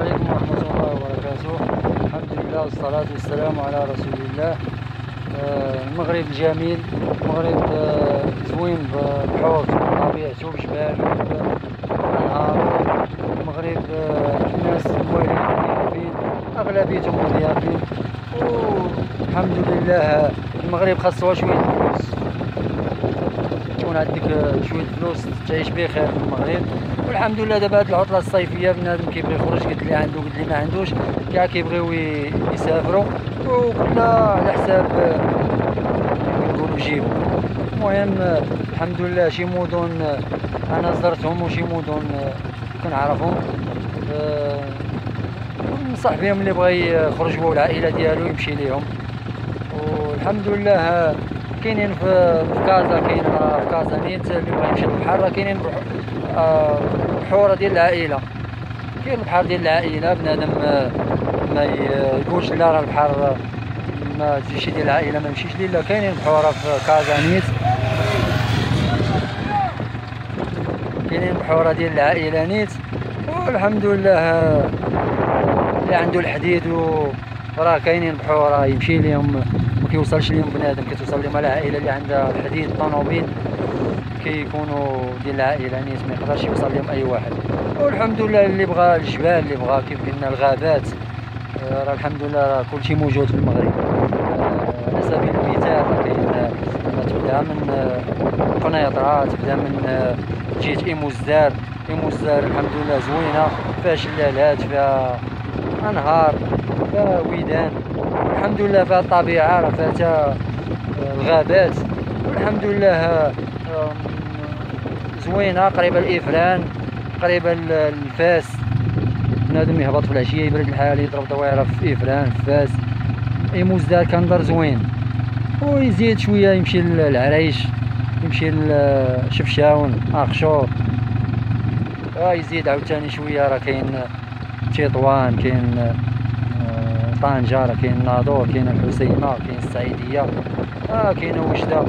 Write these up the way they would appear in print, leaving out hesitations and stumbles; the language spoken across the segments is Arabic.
عليكم ورحمة الله وبركاته. الحمد لله والصلاة والسلام على رسول الله. المغرب جميل، المغرب زوين بحور بطبيعته بجبال وأنهار. المغرب الناس مضيافين، أغلبيتهم مضيافين، والحمد لله. المغرب خاصها شوية فلوس، تكون عندك شوية فلوس تعيش بخير في المغرب. والحمد لله دابا هاد العطلة الصيفية بنادم كيبغي يخرج، قلت لي عنده قلت لي ما عندوش، كاع كيبغيو يسافروا وكلها على حساب نقولوا جيبو. المهم الحمد لله شي مدن انا زرتهم وشي مدن كنعرفهم، ننصح بهم اللي بغى يخرج هو والعائلة ديالو يمشي ليهم. والحمد لله كاينين في كازا، كاين في كازا نيت اللي بغى يمشي للبحر، راه كاينين بحوره ديال العائله. كاين البحر ديال العائله، بنادم ما يقولش لا راه البحر ما تجيش ديال العائله ما نمشيش ليه، لا كاينين بحوره في كازا نيت، كاينين بحوره ديال العائله نيت. والحمد لله اللي عنده الحديد راه كاينين بحوره يمشي ليهم، ما كيوصلش ليهم بنادم، كتوصل لهم العائله اللي عندها الحديد الطوموبيل، كيكونوا ديال العائله نيت، ما يقدرش يوصل لهم اي واحد. والحمد لله اللي بغى الجبال، اللي بغى كيف قلنا الغابات، راه الحمد لله راه كلشي موجود في المغرب. على سبيل المثال كاين تبدا من قنيطره، تبدا من جهه إيموزدار. إيموزدار الحمد لله زوينه، فيها شلالات، فيها انهار، فيها ويدان، الحمد لله فيها الطبيعه، راه فيها الغابات. والحمد لله زوينه، قريبه لإفران، قريبه لفاس. بنادم يهبط في العشيه يبرد الحال يضرب دويره في إفران في فاس. إيموزدار كان دار زوين، ويزيد شويه يمشي للعريش، يمشي لشفشاون اخشور، يزيد عاوتاني شويه راه كاين تطوان، كاين طنجة، راه كاين ناظور، كاين الحسيمه، كاين السعيديه، كاينه وجده.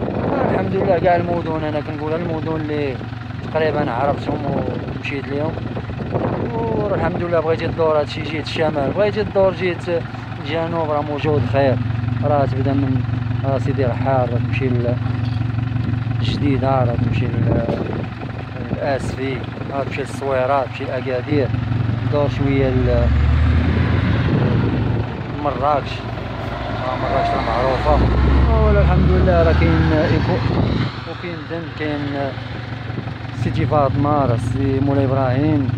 الحمد لله كاع المدن انا كنقولها المدن اللي تقريبا عرفتهم ومشيت ليهم. والحمد لله بغيتي تدور هادشي جهه الشمال، بغيتي تدور جهه الجنوب راه موجود خير. راه تبدا من سيدي رحال، راه تمشي للجديده، راه تمشي للاسفي، راه تمشي للصويرات، تمشي لاكادير، دور شويه مراكش. مراكش راه معروفه. ولا الحمد لله راه كاين ايكو، وكاين دن، كاين سيدي فاطمه، راه سي مولاي ابراهيم،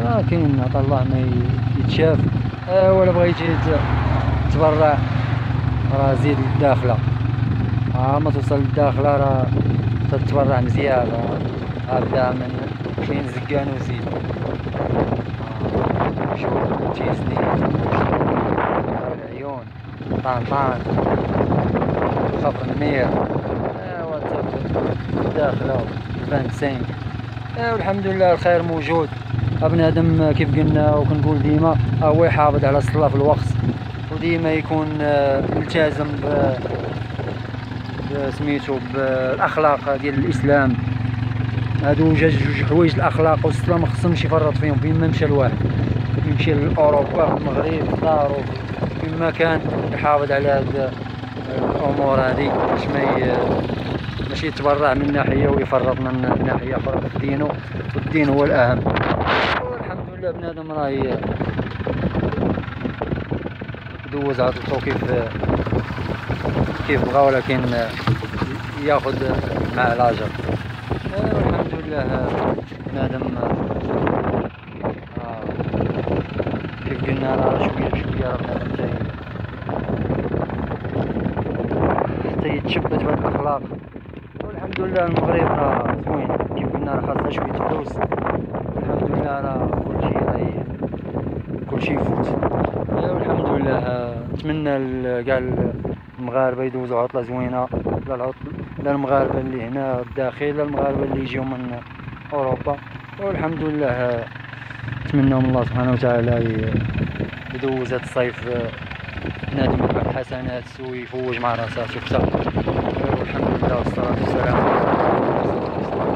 راه كاين عطا الله ما يتشاف. ولا بغيتي تبرع راه زيد للداخله، ما توصل للداخله راه تتبرع مزيان. هبدا من كاين زكان وزيد، شوف تيزني، العيون، طنطان، خفر النمير، الداخله 25. والحمد لله الخير موجود. بنادم كيف قلنا وكنقول ديما هو يحافظ على الصلاة في الوقت، وديما يكون ملتزم سميتو بالاخلاق ديال الاسلام. هادو جوج حوايج، الاخلاق والصلاة ما خصهمش يفرط فيهم. فين ما مشى الواحد، يمشي لاوروبا، المغرب، دارو، فين ما كان يحافظ على هاد الامور هادي باش ماشي يتبرع من ناحيه ويفرط من ناحيه اخرى في دينه، والدين هو الاهم. والحمد لله بنادم راه يدوز عطلتو كيف بغا، ولكن ياخذ مع الاجر. والحمد لله بنادم كيف قلنا راه شويه بشويه راه بنادم حتى يتشبت بهاد الاخلاق. والحمد لله المغرب راه زوين، كيف قلنا راه خاصها شويه فلوس. الحمد لله راه كلشي يفوت. والحمد لله نتمنى كاع المغاربه يدوزوا عطله زوينه، لا المغاربه اللي هنا الداخل، لا المغاربه اللي يجيو من اوروبا. والحمد لله نتمنى من الله سبحانه وتعالى يدوز هاد الصيف بنادم يربح الحسنات ويفوج مع راساته كثر. والحمد لله والصلاه والسلام على رسول الله.